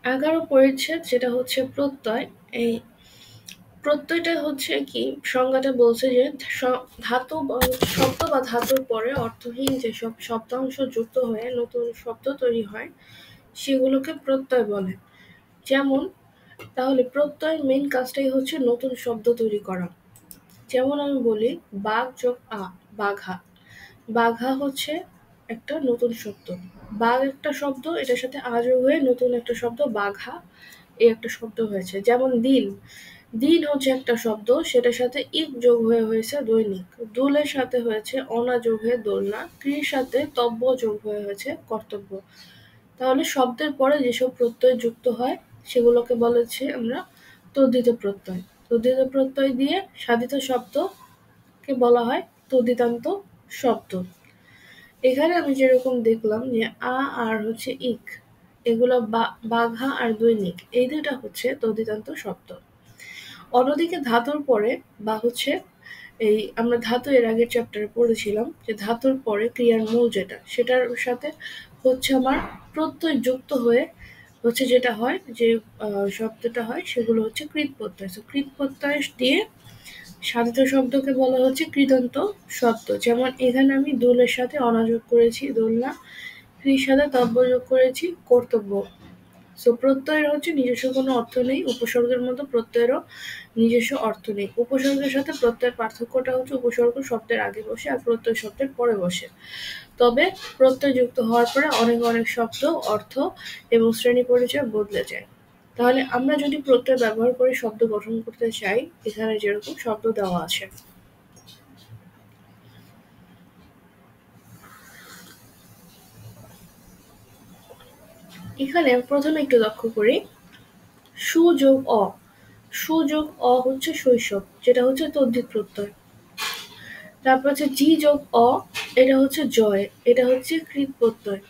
11 পরিচ্ছেদ যেটা হচ্ছে প্রত্যয়। এই প্রত্যয়টা হচ্ছে কি, সংজ্ঞাটা বলছে যে ধাতু বা শব্দ বা ধাতুর পরে অর্থহীন যেসব শব্দাংশ যুক্ত হয়ে নতুন শব্দ তৈরি হয় সেগুলোকে প্রত্যয় বলে। যেমন, তাহলে প্রত্যয়ের মেইন কাজটাই হচ্ছে নতুন শব্দ তৈরি করা। যেমন আমি বলি, বাঘ যোগ বাঘা। বাঘা হচ্ছে একটা নতুন শব্দ। বাঘ একটা শব্দ, এটার সাথে যোগ হয়ে নতুন একটা শব্দ বাঘা এই একটা শব্দ হয়েছে। যেমন দিন, দিন হচ্ছে একটা শব্দ, সেটার সাথে ইক যোগ হয়ে হয়েছে দৈনিক। দুলের সাথে হয়েছে অনা যোগ হয়ে দোলনা। ক্রির সাথে তব্য যোগ হয়ে হয়েছে কর্তব্য। তাহলে শব্দের পরে যেসব প্রত্যয় যুক্ত হয় সেগুলোকে বলেছি আমরা তদ্ধিত প্রত্যয়। তদ্ধিত প্রত্যয় দিয়ে সাধিত শব্দকে বলা হয় তদ্ধিতান্ত শব্দ। এখানে আমি যেরকম দেখলাম যে আর হচ্ছে ইক, এগুলো বাঘা আর দৈনিক, এই দুইটা হচ্ছে তদ্ধিতান্ত শব্দ। অন্যদিকে ধাতুর পরে বা হচ্ছে এই আমরা ধাতু এর আগের চ্যাপ্টারে পড়েছিলাম যে ধাতুর পরে ক্রিয়ার মূল যেটা, সেটার সাথে হচ্ছে আমার প্রত্যয় যুক্ত হয়ে হচ্ছে যেটা হয় যে শব্দটা হয় সেগুলো হচ্ছে কৃত প্রত্যয়। কৃত প্রত্যয় দিয়ে সাধিত শব্দকে বলা হচ্ছে কৃদন্ত শব্দ। যেমন এখানে আমি দোলের সাথে অনাযোগ করেছি দোলনা, ক্রির সাথে তব্য যোগ করেছি কর্তব্য। প্রত্যয়ের হচ্ছে নিজস্ব কোনো অর্থ নেই, উপসর্গের মতো প্রত্যয়েরও নিজস্ব অর্থ নেই। উপসর্গের সাথে প্রত্যয়ের পার্থক্যটা হচ্ছে উপসর্গ শব্দের আগে বসে আর প্রত্যয় শব্দের পরে বসে। তবে প্রত্যয় যুক্ত হওয়ার পরে অনেক অনেক শব্দ, অর্থ এবং শ্রেণী পরিচয় বদলে যায়। তাহলে আমরা যদি প্রত্যয় ব্যবহার করে শব্দ গঠন করতে চাই, এখানে যেরকম শব্দ দেওয়া আছে। এখানে প্রথমে একটু লক্ষ্য করি, সু যোগ অ। সু যোগ অ হচ্ছে শৈশব, যেটা হচ্ছে তদ্ধিত প্রত্যয়। তারপর হচ্ছে জি যোগ অ, এটা হচ্ছে জয়, এটা হচ্ছে কৃত প্রত্যয়।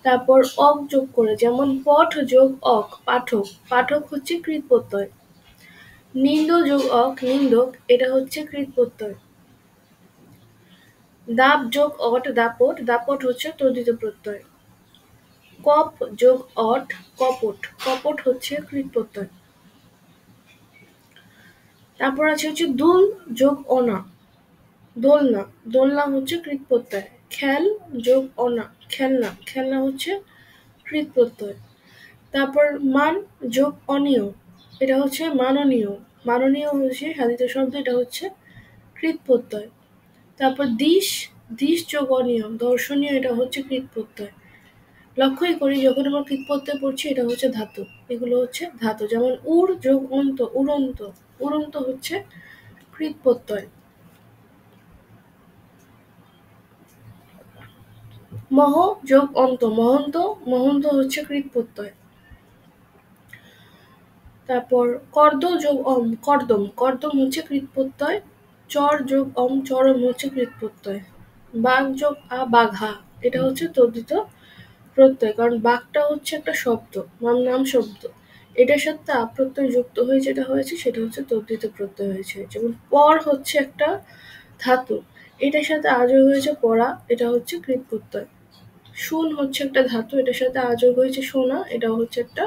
তারপর অক যোগ করে, যেমন পঠ যোগ অক পাঠক, পাঠক হচ্ছে কৃত প্রত্যয়। নিন্দ যোগ অক নিন্দক, এটা হচ্ছে কৃত প্রত্যয়। দাপ যোগ অট দাপট, দাপট হচ্ছে তদ্ধিত প্রত্যয়। কপ যোগ অট কপট, কপট হচ্ছে কৃত প্রত্যয়। তারপর আছে হচ্ছে দুল যোগ অনা দোলনা, দোলনা হচ্ছে কৃত প্রত্যয়। খেল যোগ অনা খেলনা, খেলনা হচ্ছে কৃত প্রত্যয়। তারপর মান যোগ অনিয়, এটা হচ্ছে মাননীয়, মাননীয় হচ্ছে সাধিত শব্দ, এটা হচ্ছে কৃত প্রত্যয়। তারপর দিশ, দিশ যোগ অনিয়ম দর্শনীয়, এটা হচ্ছে কৃত প্রত্যয়। লক্ষ্যই করি যখন আমরা কৃত প্রত্যয় পড়ছি এটা হচ্ছে ধাতু, এগুলো হচ্ছে ধাতু। যেমন উড় যোগ অন্ত উড়ন্ত, উড়ন্ত হচ্ছে কৃত প্রত্যয়। মহ যোগ অন্ত মহন্ত, মহন্ত হচ্ছে কৃত প্রত্যয়। তারপর কর্দ যোগ কর্দম, কর্দম হচ্ছে কৃত প্রত্যয়। চর যোগ চরম হচ্ছে কৃত প্রত্যয়। বাঘ যোগ বাঘা, এটা হচ্ছে তদ্ধিত প্রত্যয়, কারণ বাঘটা হচ্ছে একটা শব্দ, নাম শব্দ, এটার সাথে প্রত্যয় যুক্ত হয়ে যেটা হয়েছে সেটা হচ্ছে তদ্ধিত প্রত্যয় হয়েছে। যেমন পর হচ্ছে একটা ধাতু, এটার সাথে আজও হয়েছে পড়া, এটা হচ্ছে কৃত প্রত্যয়। শুন হচ্ছে একটা ধাতু, এটার সাথে আজও হয়েছে শোনা, এটা হচ্ছে একটা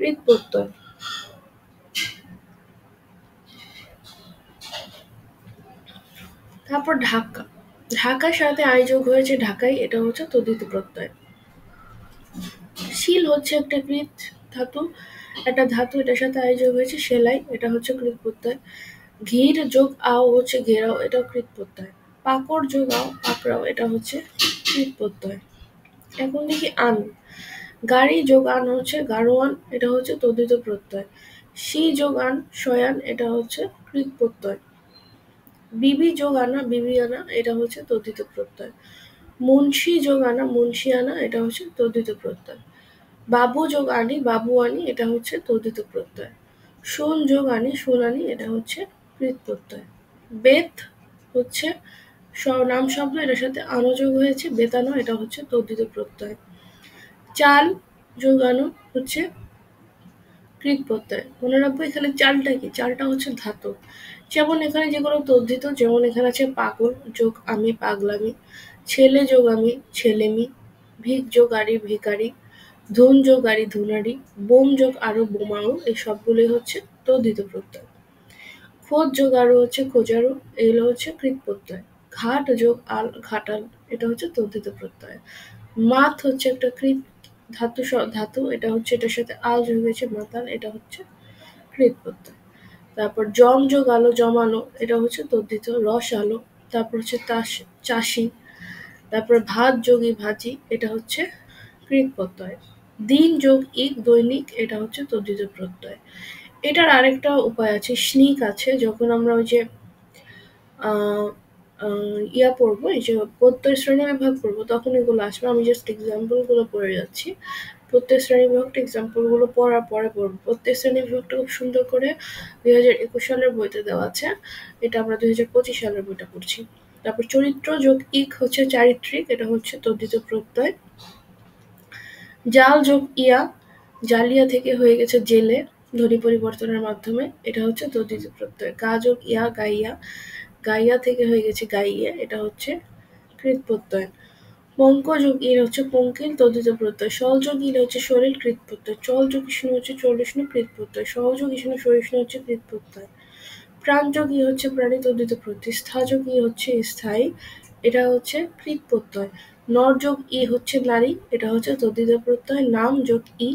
কৃত প্রত্যয়। তারপর ঢাকা, ঢাকার সাথে যোগ হয়েছে ঢাকাই, এটা হচ্ছে তদ্ধিত প্রত্যয়। শিল হচ্ছে একটা কৃত ধাতু, একটা ধাতু, এটার সাথে যোগ হয়েছে সেলাই, এটা হচ্ছে কৃত প্রত্যয়। ঘির যোগ হচ্ছে ঘেরাও, এটাও কৃত প্রত্যয়। পাকড় যোগ পাকড়াও, এটা হচ্ছে কৃত প্রত্যয়। এখন দেখি আন, গাড়ি যোগ আন হচ্ছে গাড়োয়ান, এটা হচ্ছে তদ্ধিত প্রত্যয়। সি যোগ আন শয়ান, এটা হচ্ছে কৃত প্রত্যয়। বিবি যোগ আনা বিবিয়ানা, এটা হচ্ছে তদ্ধিত প্রত্যয়। মুন্সি যোগ আনা মুন্সিয়ানা, এটা হচ্ছে তদ্ধিত প্রত্যয়। বাবু যোগ আনি বাবুয়ানি, এটা হচ্ছে তদ্ধিত প্রত্যয়। শুন যোগ আনি শুনানি, এটা হচ্ছে কৃত প্রত্যয়। বেত হচ্ছে নাম শব্দ, এটার সাথে আনো যোগ হয়েছে বেতানো, এটা হচ্ছে তদ্ধিত প্রত্যয়। চাল যোগ আনো হচ্ছে কৃত প্রত্যয়। মনে রাখবো এখানে চালটা কি, চালটা হচ্ছে ধাতু। যেমন এখানে যেগুলো তদ্ধিত, যেমন এখানে আছে পাগল যোগ পাগলামি, ছেলে যোগ ছেলেমি, ভিক যোগ ভিখারি, ধুন যোগ গাড়ি ধুনারি, বোম যোগ আরো বোমারু, এই সবগুলোই হচ্ছে তদ্ধিত প্রত্যয়। খোঁজ যোগ আরো হচ্ছে খোঁজারু, এগুলো হচ্ছে কৃত প্রত্যয়। ঘাট যোগ আল ঘাটাল, এটা হচ্ছে তদ্ধিত প্রত্যয়। মাত হচ্ছে একটা কৃত ধাতু, এটা হচ্ছে এটার সাথে আল যোগ হয়েছে মাতাল, এটা হচ্ছে কৃত প্রত্যয়। তারপর জম যোগ আলো জমালো, এটা হচ্ছে তদ্ধিত। রস আলো, তারপর হচ্ছে চাষি, তারপর ভাত যোগী ভাজি, এটা হচ্ছে কৃত প্রত্যয়। দিন যোগ ইক দৈনিক, এটা হচ্ছে তদ্ধিত প্রত্যয়। এটার আরেকটা উপায় আছে, স্নিক আছে, যখন আমরা ওই যে আহ, ইয়া পড়বো, এই যে প্রত্যয় শ্রেণী বিভাগ পড়বো, তখন এগুলো আসবে। আমি জাস্ট এক্সাম্পল গুলো পড়ে যাচ্ছি। প্রত্যেক শ্রেণী বিভাগটা এক্সাম্পল গুলো পড়ার পরে পড়বো। প্রত্যেক শ্রেণী বিভাগটা খুব সুন্দর করে 2021 সালের বইতে দেওয়া আছে, এটা আমরা 2025 সালের বইটা পড়ছি। তারপর চরিত্র যোগ ইক হচ্ছে চারিত্রিক, এটা হচ্ছে তদ্ধিত প্রত্যয়। জাল যোগ ইয়া, জালিয়া থেকে হয়ে গেছে জেলে ধ্বনি পরিবর্তনের মাধ্যমে, এটা হচ্ছে তদ্ধিত প্রত্যয়। গা যোগ ইয়া গাইয়া, গাইয়া থেকে হয়ে গেছে গাইয়ে, এটা হচ্ছে কৃত প্রত্যয়। পঙ্ক যোগ ইর হচ্ছে পঙ্কিল তদ্ধিত প্রত্যয়। সল যোগ ইল হচ্ছে শরীর কৃত প্রত্যয়। চল যোগ ইষ্ণু হচ্ছে চলিষ্ণু কৃত প্রত্যয়। সহযোগ ইষ্ণু সহিষ্ণু হচ্ছে কৃত প্রত্যয়। প্রাণ যোগ ই হচ্ছে প্রাণী তদ্ধিত প্রত্যয়। স্থা যোগ ই হচ্ছে স্থায়ী, এটা হচ্ছে কৃত প্রত্যয়। নর যোগ ই হচ্ছে নারী, এটা হচ্ছে তদ্ধিত প্রত্যয়। নাম যোগ ই,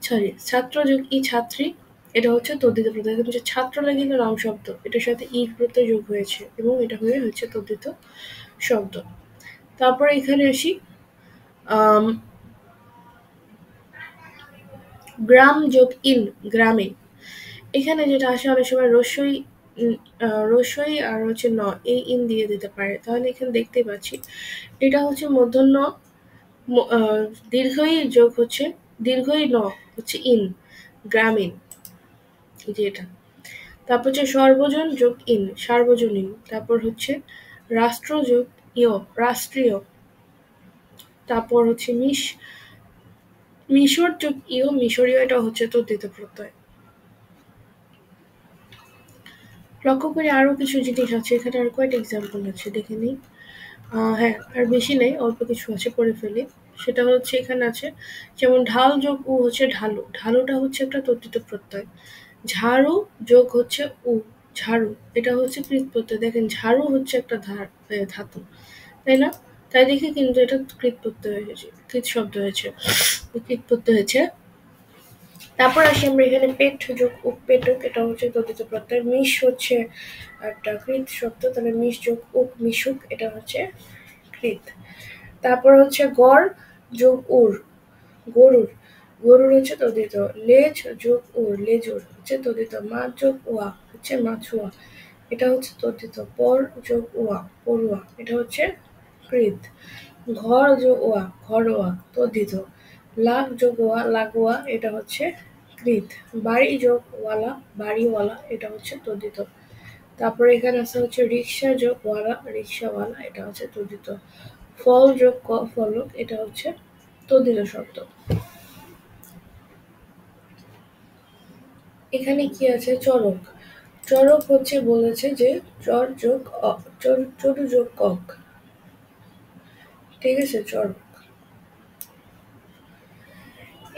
সরি, ছাত্র যোগ ই ছাত্রী, এটা হচ্ছে তদ্ধিত প্রত্যয়। কিন্তু ছাত্র লাগে কিন্তু নাম শব্দ, এটার সাথে ই প্রত্যয় যোগ হয়েছে এবং এটা হয়ে হচ্ছে তদ্ধিত শব্দ। তারপরে এখানে আসি, আম, গ্রাম যোগ ইন, গ্রামে। এখানে যেটা আসে অনেক সময় রস্যই, রস্যই আর হচ্ছে ন, এই ইন দিয়ে দিতে পারে, তাহলে এখানে দেখতেই পাচ্ছি এটা হচ্ছে মূর্ধন্য দীর্ঘই যোগ হচ্ছে দীর্ঘই ন হচ্ছে ইন, গ্রামীণ, এই যে এটা। তারপর হচ্ছে সর্বজন যোগ ইন, সার্বজনীন। তারপর হচ্ছে রাষ্ট্র যোগ ইয়, রাষ্ট্রীয়। তারপর হচ্ছে মিশর যোগ ইয়, মিশরীয়, এটা হচ্ছে তদ্ধিত প্রত্যয়। লক্ষ্য করে আরো কিছু জিনিস আছে, এখানে আর কয়েকটা এক্সাম্পল আছে, দেখে নিই। হ্যাঁ, আর বেশি নেই, অল্প কিছু আছে, পড়ে ফেলি। সেটা হচ্ছে এখানে আছে, যেমন ঢাল যোগ উ হচ্ছে ঢালু, ঢালুটা হচ্ছে একটা তদ্ধিত প্রত্যয়। ঝাড়ু যোগ হচ্ছে উ, ঝাড়ু, এটা হচ্ছে কৃত প্রত্যয়। দেখেন ঝাড়ু হচ্ছে একটা ধাতু, তাই না? তাই দেখে কিন্তু এটা কৃত প্রত্যয় হয়েছে, কৃত শব্দ হয়েছে, কৃত প্রত্যয় হয়েছে। তারপর আসি আমরা এখানে পেট যোগ উক, পেটক, এটা হচ্ছে তদ্ধিত প্রত্যয়। মিশ হচ্ছে একটা কৃত শব্দ, তাহলে মিশ যোগ উক, মিশুক, এটা হচ্ছে কৃত। তারপর হচ্ছে গড় যোগ উর, গরুর, গরুর হচ্ছে তদ্ধিত। লেজ যোগ উর, লেজুর হচ্ছে তদ্ধিত। মাছ যোগ ওয়া হচ্ছে মাছুয়া, এটা হচ্ছে তদ্ধিত। পর যোগ ওয়া, পড়ুয়া, এটা হচ্ছে কৃত। ঘর যোগ ওয়া, ঘরোয়া, তদ্ধিত। লাগ যোগ ওয়া, লাগোয়া, এটা হচ্ছে কৃত। বাড়ি যোগ ওয়ালা, বাড়িওয়ালা, এটা হচ্ছে তদ্ধিত। তারপরে এখানে আছে হচ্ছে রিক্সা যোগ ওয়ালা, রিক্সাওয়ালা, এটা হচ্ছে তদ্ধিত। ফল যোগ ফলক, এটা হচ্ছে তদ্ধিত শব্দ। এখানে কি আছে, চরক। চরক হচ্ছে বলেছে যে চর যোগ চরু যোগ কক, ঠিক আছে, চরক।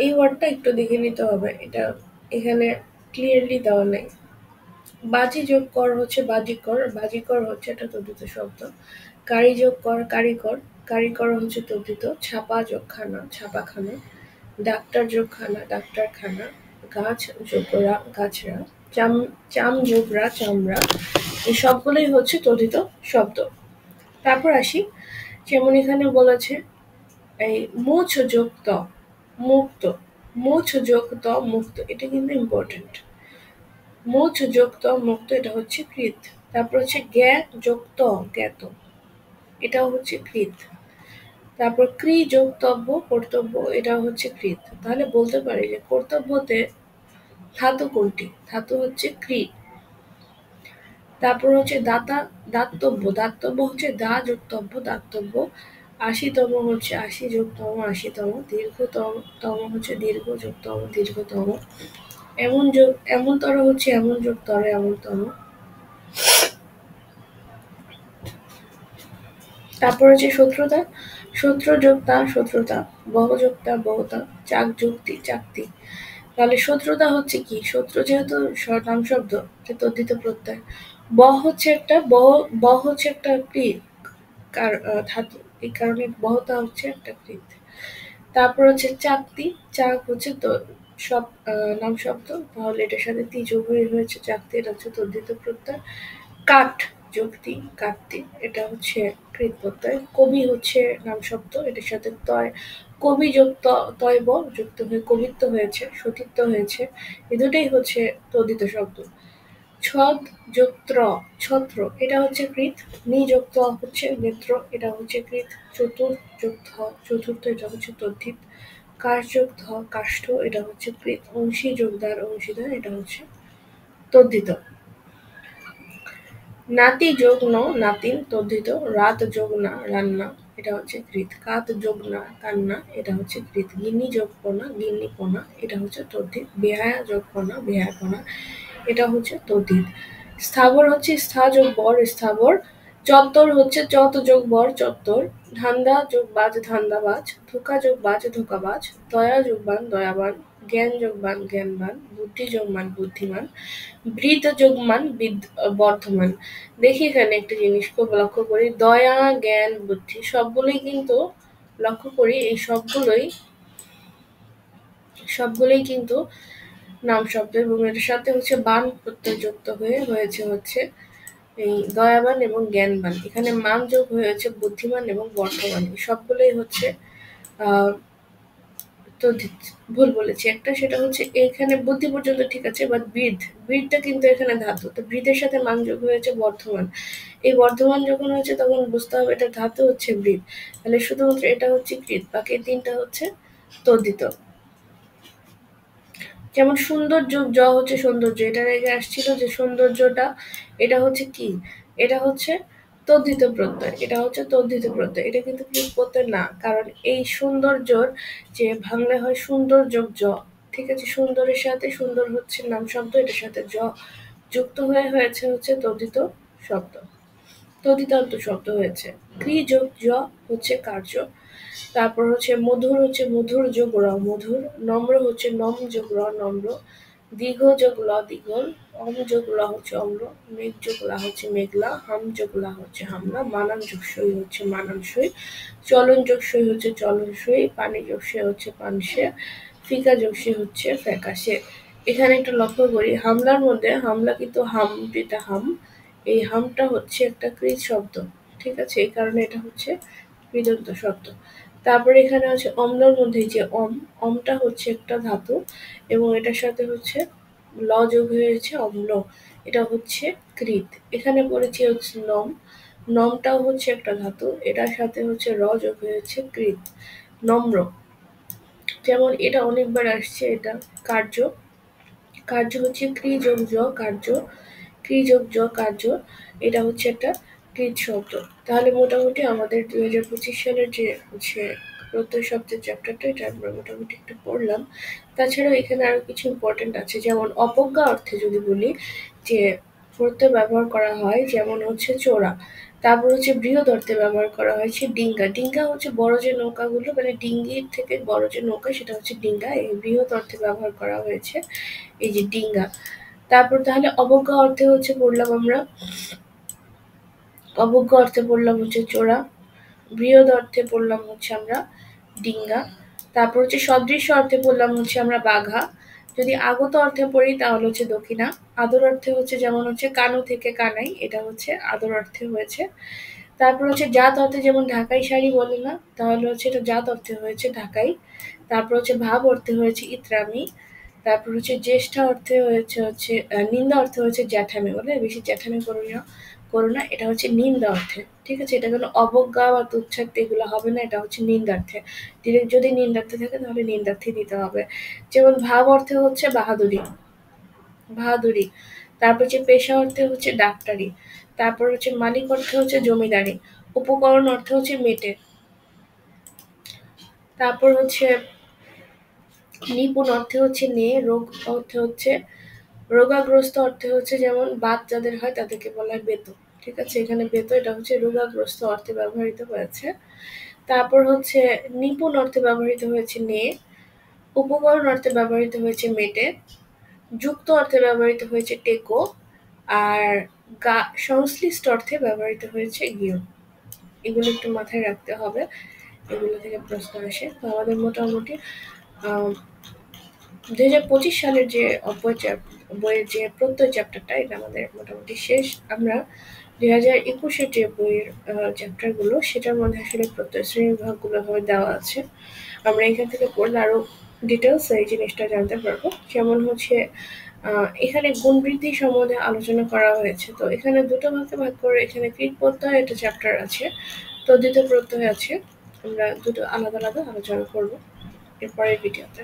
এই ওয়ার্ডটা একটু দেখে নিতে হবে, এটা এখানে ক্লিয়ারলি দেওয়া নেই। বাজি যোগ কর হচ্ছে বাজিকর, বাজিকর হচ্ছে একটা তদ্ধিত শব্দ। কারি যোগ কর, কারিকর, কারিকর হচ্ছে তদ্ধিত। ছাপা যোগ খানা, ছাপাখানা। ডাক্তার যোগ খানা, ডাক্তারখানা। গাছ যোগ রা, গাছরা। চাম চাম যোগ রা, চামড়া, এই সবগুলোই হচ্ছে তদ্ধিত শব্দ। তারপর আসি, যেমন এখানে বলেছে এই মুছ যোগ ত, মুক্ত, মুছ যোগ ত মুক্ত, এটা কিন্তু ইম্পর্টেন্ট। মুছ যোগ ত মুক্ত, এটা হচ্ছে কৃত। তারপর হচ্ছে জ্ঞ যোগ ত, জ্ঞাত, এটাও হচ্ছে কৃত। তারপর ক্রি যোগ তব্য, কর্তব্য, এটা হচ্ছে কৃত। তাহলে বলতে পারি যে কর্তব্যতে ধাতু কোনটি, ধাতু হচ্ছে ক্রি। তারপর হচ্ছে দাতা, দাতব্য, দাতব্য হচ্ছে দা যোগ তব্য, দাতব্য। আশিতম হচ্ছে আশি যোগ তম, আশিতম। দীর্ঘতম তম হচ্ছে দীর্ঘ যোগ তম, দীর্ঘতম। এমন যোগ এমনতর হচ্ছে এমন যোগ তর, এমনতম। তারপর হচ্ছে শত্রুতা, শত্রু যোক্তা শত্রুতা, বহ যোক্তা বহতা, চাক যুক্তি চাকতি। তাহলে শত্রুতা হচ্ছে কি? শত্রু যেহেতু নাম শব্দ, তদ্ধিত প্রত্যয়। বহ হচ্ছে একটা ক্রিয়া ধাতু, এই কারণে বহতা হচ্ছে একটা কৃত। তারপর হচ্ছে চাকতি, চাক হচ্ছে তো সব নাম শব্দ, তাহলে এটার সাথে তি যোগ হয়ে হয়েছে চাকতি, এটা হচ্ছে তদ্ধিত প্রত্যয়। কাঠ যুক্তি কাটতি, এটা হচ্ছে কৃত প্রত্যয়। কবি হচ্ছে নাম শব্দ, এটার সাথে তয় কবি যুক্ত তয়ব যুক্ত হয়ে কবিত্ব হয়েছে, সতীত্ব হয়েছে, এ দুটোই হচ্ছে তদ্ধিত শব্দ। ছদ যুক্ত ছত্র, এটা হচ্ছে কৃত। নিযুক্ত হচ্ছে নেত্র, এটা হচ্ছে কৃত। চতুর যুক্ত চতুর্থ, এটা হচ্ছে তদ্ধিত। কাশ যুক্ত কাষ্ঠ, এটা হচ্ছে কৃত। অংশী যোগদার অংশীদার, এটা হচ্ছে তদ্ধিত। নাতি যোগ ন নাতিন তদ্ধিত। রাত যোগ না রান্না, এটা হচ্ছে কৃত। কাত যোগ না কান্না, এটা হচ্ছে কৃত। গিন্নি যোগ পোনা গিন্নি পোনা, এটা হচ্ছে তদ্ধিত। বেহায়া যোগ পোনা বেহায়া পোনা, এটা হচ্ছে তদ্ধিত। স্থাবর হচ্ছে স্থা যোগ বর স্থাবর। চত্বর হচ্ছে চত যোগ বর চত্বর। ধান্দা যোগ বাজ ধান্দাবাজ। ধোকা যোগ বাজ ধোকাবাজ। দয়া যোগ বান দয়াবান। জ্ঞান যোগ বান জ্ঞানবান। বুদ্ধি যোগ মান বুদ্ধিমান। বৃদ্ধ যোগ মান বর্ধমান। দেখি এখানে একটা জিনিস খুব লক্ষ্য করি, দয়া জ্ঞান বুদ্ধি সবগুলোই কিন্তু লক্ষ্য করি, এই সবগুলোই কিন্তু নাম শব্দ, এবং এটার সাথে হচ্ছে বান প্রত্যয় যুক্ত হয়ে হয়েছে হচ্ছে এই দয়াবান এবং জ্ঞানবান। এখানে মান যোগ হয়েছে বুদ্ধিমান এবং বর্তমান, সবগুলোই হচ্ছে আহ তো ভুল বলেছি একটা, সেটা হচ্ছে এখানে বুদ্ধি পর্যন্ত ঠিক আছে, বাট বৃদ্ধটা কিন্তু এখানে ধাতু, তো বৃদ্ধের সাথে মান যোগ হয়েছে বর্ধমান। এই বর্ধমান যখন হয়েছে তখন বুঝতে হবে এটা ধাতু হচ্ছে বৃদ্ধ, তাহলে শুধুমাত্র এটা হচ্ছে কৃত, বাকি তিনটা হচ্ছে তদ্ধিত। যেমন সৌন্দর্য, হচ্ছে সৌন্দর্য, এটার আগে আসছিল যে সৌন্দর্যটা, এটা হচ্ছে কি? এটা হচ্ছে তদ্ধিত প্রত্যয়, এটা হচ্ছে তদ্ধিত প্রত্যয়, এটা কিন্তু কৃত প্রত্যয় না, কারণ এই সৌন্দর্যর যে ভাঙলে হয় সুন্দর যোগ জ, ঠিক আছে, সুন্দরের সাথে সুন্দর হচ্ছে নাম শব্দ, এটার সাথে জ যুক্ত হয়ে হয়েছে হচ্ছে তদ্ধিত শব্দ, তদ্ধিতান্ত শব্দ হয়েছে। ক্রি যোগ জ হচ্ছে কার্য। তারপর হচ্ছে মধুর হচ্ছে মধুর যোগ র মধুর। নম্র হচ্ছে নম যোগ র নম্র। দীর্ঘ যোগ ল দীঘল। অম যোগ ল হচ্ছে অম্র। মেঘ যোগ লা হচ্ছে মেঘলা। হাম যোগ লা হচ্ছে হামলা। মানান যোগ সই হচ্ছে মানানসই। চলন যোগ সই হচ্ছে চলনসই। পানি যোগ সে হচ্ছে পানসে। ফিকা যোগ সে হচ্ছে ফ্যাকাশে। এখানে একটু লক্ষ্য করি, হামলার মধ্যে হামলা কিন্তু হাম, যেটা হাম, এই হামটা হচ্ছে একটা কৃত শব্দ, ঠিক আছে, এই কারণে এটা হচ্ছে কৃদন্ত শব্দ। তারপরে এখানে আছে অম্লর মধ্যে যে অমটা হচ্ছে একটা ধাতু, এবং এটার সাথে হচ্ছে ল যোগ হয়েছে অম্ল, এটা হচ্ছে কৃত। এখানে পড়েছি হচ্ছে নমটাও হচ্ছে একটা ধাতু, এটার সাথে হচ্ছে র যোগ হয়েছে কৃত। নম্র, যেমন এটা অনেকবার আসছে, এটা কার্য, কার্য হচ্ছে ক্রি যোগ জ কার্য, ক্রি যোগ জ কার্য, এটা হচ্ছে একটা কৃত শব্দ। তাহলে মোটামুটি আমাদের 2025 সালের যে হচ্ছে প্রত্যয় শব্দের চ্যাপ্টারটা, এটা আমরা মোটামুটি একটু পড়লাম। তাছাড়াও এখানে আরো কিছু ইম্পর্টেন্ট আছে, যেমন অবজ্ঞা অর্থে যদি বলি যে প্রত্যয় ব্যবহার করা হয়, যেমন হচ্ছে চোরা। তারপর হচ্ছে বৃহৎ অর্থে ব্যবহার করা হয়েছে ডিঙ্গা। ডিঙ্গা হচ্ছে বড় যে নৌকাগুলো, মানে ডিঙ্গির থেকে বড় যে নৌকা, সেটা হচ্ছে ডিঙ্গা। এই বৃহৎ অর্থে ব্যবহার করা হয়েছে এই যে ডিঙ্গা। তারপর তাহলে অবজ্ঞা অর্থে হচ্ছে পড়লাম আমরা, অবজ্ঞা অর্থে পড়লাম হচ্ছে চোরা। বৃহৎ অর্থে পড়লাম হচ্ছে আমরা ডিঙ্গা। তারপর হচ্ছে সদৃশ্য অর্থে পড়লাম হচ্ছে আমরা বাঘা। যদি আগত অর্থে পড়ি তাহলে হচ্ছে দক্ষিণা। আদর অর্থে হচ্ছে যেমন হচ্ছে কানু থেকে কানাই, এটা হচ্ছে আদর অর্থে হয়েছে। তারপর হচ্ছে জাত অর্থে যেমন ঢাকাই শাড়ি বলে না, তাহলে হচ্ছে এটা জাত অর্থে হয়েছে ঢাকাই। তারপর হচ্ছে ভাব অর্থে হয়েছে ইত্রামি। তারপর হচ্ছে জ্যেষ্ঠা অর্থে হচ্ছে নিন্দা অর্থে হয়েছে জ্যাঠামি, বলে বেশি জ্যাঠামি করো না, এটা হচ্ছে নিন্দা অর্থে, ঠিক আছে, এটা কোনো অবজ্ঞা বা তুচ্ছার্থ এগুলো হবে না, এটা হচ্ছে নিন্দার্থে। ডিরেক্ট যদি নিন্দার্থে থাকে তাহলে নিন্দার্থে দিতে হবে। যেমন ভাব অর্থে হচ্ছে বাহাদুরি, বাহাদুরি। তারপর হচ্ছে পেশা অর্থে হচ্ছে ডাক্তারি। তারপর হচ্ছে মালিক অর্থে হচ্ছে জমিদারি। উপকরণ অর্থে হচ্ছে মেটে। তারপর হচ্ছে নিপুণ অর্থে হচ্ছে নে। রোগ অর্থে হচ্ছে রোগাগ্রস্ত অর্থে হচ্ছে যেমন বাত যাদের হয় তাদেরকে বলা হয় বেত, ঠিক আছে, এখানে বেত, এটা হচ্ছে রোগাগ্রস্ত অর্থে ব্যবহৃত হয়েছে। তারপর হচ্ছে নিপুণ অর্থে ব্যবহৃত হয়েছে নে, উপকরণ অর্থে ব্যবহৃত হয়েছে মেটে, যুক্ত অর্থে ব্যবহৃত হয়েছে টেকো, আর সংশ্লিষ্ট অর্থে ব্যবহৃত হয়েছে গিয়ে। এগুলো একটু মাথায় রাখতে হবে, এগুলো থেকে প্রশ্ন আসে। তো আমাদের মোটামুটি 2025 সালের যে বইয়ের যে প্রত্যয় চ্যাপ্টারটা, এটা আমাদের মোটামুটি শেষ। আমরা 2021-এর যে বইয়ের চ্যাপ্টারগুলো, সেটার মধ্যে আসলে প্রত্যয় শ্রেণীবিভাগগুলো দেওয়া আছে। আমরা এখান থেকে পড়লে আরো ডিটেলস এই জিনিসটা জানতে পারবো। যেমন হচ্ছে এখানে গুণ বৃদ্ধি সম্বন্ধে আলোচনা করা হয়েছে। তো এখানে দুটো ভাগে ভাগ করে, এখানে কৃত প্রত্যয় একটা চ্যাপ্টার আছে, তদ্ধিত প্রত্যয় আছে। আমরা দুটো আলাদা আলাদা আলোচনা করবো এরপরের ভিডিওতে।